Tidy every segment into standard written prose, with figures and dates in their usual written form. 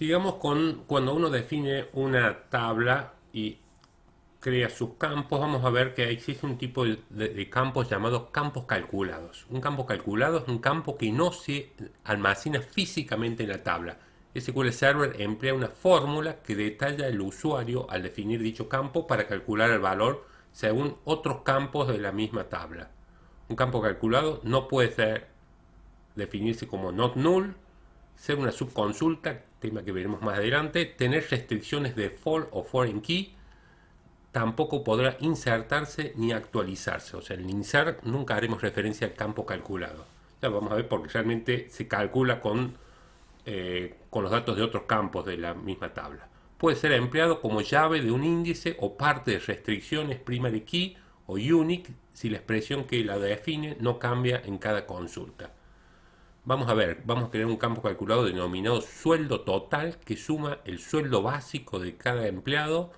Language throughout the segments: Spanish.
Sigamos con cuando uno define una tabla y crea sus campos. Vamos a ver que existe un tipo de campos llamados campos calculados. Un campo calculado es un campo que no se almacena físicamente en la tabla. SQL Server emplea una fórmula que detalla el usuario al definir dicho campo para calcular el valor según otros campos de la misma tabla. Un campo calculado no puede definirse como not null, ser una subconsulta, tema que veremos más adelante, tener restricciones de for o foreign key, tampoco podrá insertarse ni actualizarse. O sea, el insert nunca haremos referencia al campo calculado. Ya vamos a ver porque realmente se calcula con los datos de otros campos de la misma tabla. Puede ser empleado como llave de un índice o parte de restricciones primary key o unique si la expresión que la define no cambia en cada consulta. Vamos a ver, vamos a crear un campo calculado denominado sueldo total que suma el sueldo básico de cada empleado,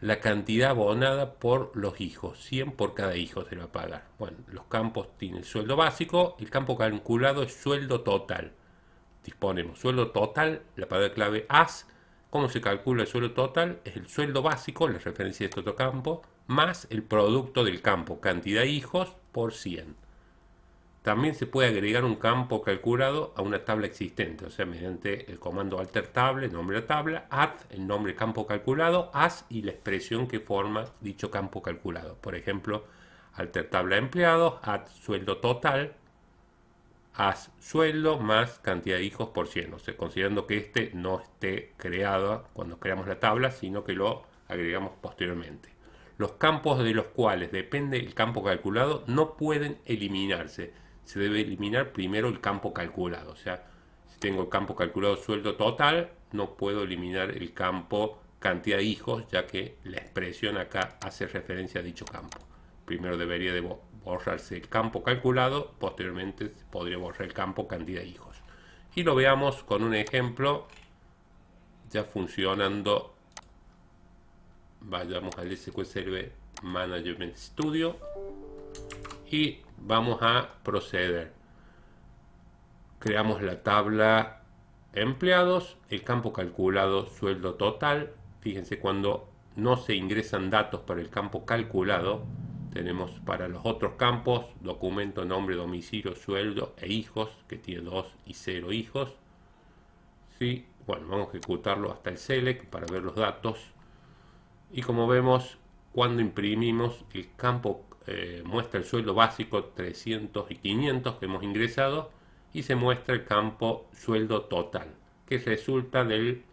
la cantidad abonada por los hijos, 100 por cada hijo se le va a pagar. Bueno, los campos tienen sueldo básico, el campo calculado es sueldo total. Disponemos sueldo total, la palabra clave as. ¿Cómo se calcula el sueldo total? Es el sueldo básico, la referencia de este otro campo, más el producto del campo, cantidad de hijos por 100. También se puede agregar un campo calculado a una tabla existente, o sea, mediante el comando alter table, nombre de tabla, add, el nombre campo calculado, as y la expresión que forma dicho campo calculado. Por ejemplo, alter tabla empleados, add sueldo total, as sueldo más cantidad de hijos por 100. O sea, considerando que este no esté creado cuando creamos la tabla, sino que lo agregamos posteriormente. Los campos de los cuales depende el campo calculado no pueden eliminarse. Se debe eliminar primero el campo calculado. O sea, si tengo el campo calculado sueldo total, no puedo eliminar el campo cantidad de hijos, ya que la expresión acá hace referencia a dicho campo. Primero debería de borrarse el campo calculado, posteriormente podría borrar el campo cantidad de hijos. Y lo veamos con un ejemplo ya funcionando. Vayamos al SQL Server Management Studio y vamos a proceder. Creamos la tabla empleados, el campo calculado sueldo total. Fíjense, cuando no se ingresan datos para el campo calculado, tenemos para los otros campos documento, nombre, domicilio, sueldo e hijos, que tiene 2 y 0 hijos. ¿Sí? Bueno, vamos a ejecutarlo hasta el select para ver los datos. Y como vemos, cuando imprimimos, el campo muestra el sueldo básico 300 y 500 que hemos ingresado y se muestra el campo sueldo total, que resulta de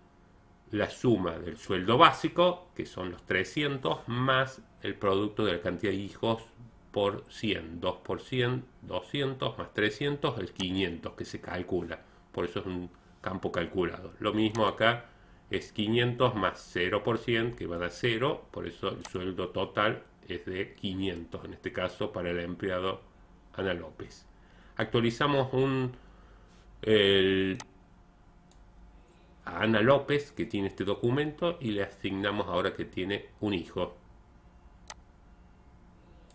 la suma del sueldo básico, que son los 300, más el producto de la cantidad de hijos por 100. 2 por 100, 200, más 300, el 500 que se calcula. Por eso es un campo calculado. Lo mismo acá es 500 más 0%, que va a dar 0, por eso el sueldo total es de 500, en este caso para el empleado Ana López. Actualizamos a Ana López, que tiene este documento, y le asignamos ahora que tiene un hijo.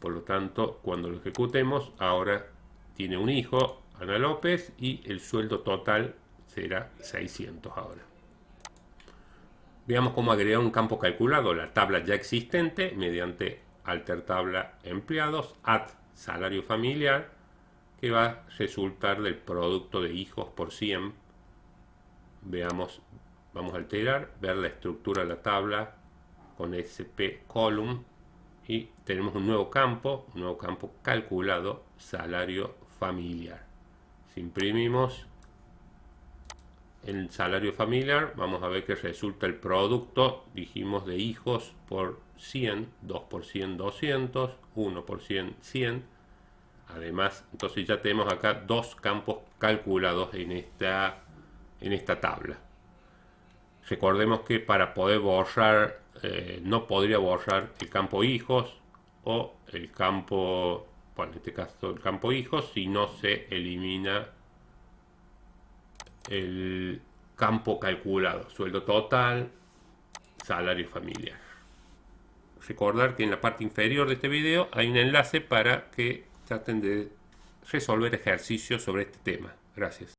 Por lo tanto, cuando lo ejecutemos, ahora tiene un hijo, Ana López, y el sueldo total será 600 ahora. Veamos cómo agregar un campo calculado a la tabla ya existente mediante alter tabla empleados, add salario familiar, que va a resultar del producto de hijos por 100. Veamos, vamos a alterar, ver la estructura de la tabla con SP column y tenemos un nuevo campo calculado, salario familiar. Si imprimimos el salario familiar, vamos a ver que resulta el producto, dijimos, de hijos por 100, 2 por 100, 200, 1 por 100, 100. Además, entonces ya tenemos acá dos campos calculados en esta tabla. Recordemos que para poder borrar, no podría borrar el campo hijos o el campo, bueno, en este caso el campo hijos, si no se elimina el campo calculado, sueldo total, salario familiar. Recordar que en la parte inferior de este video hay un enlace para que traten de resolver ejercicios sobre este tema. Gracias.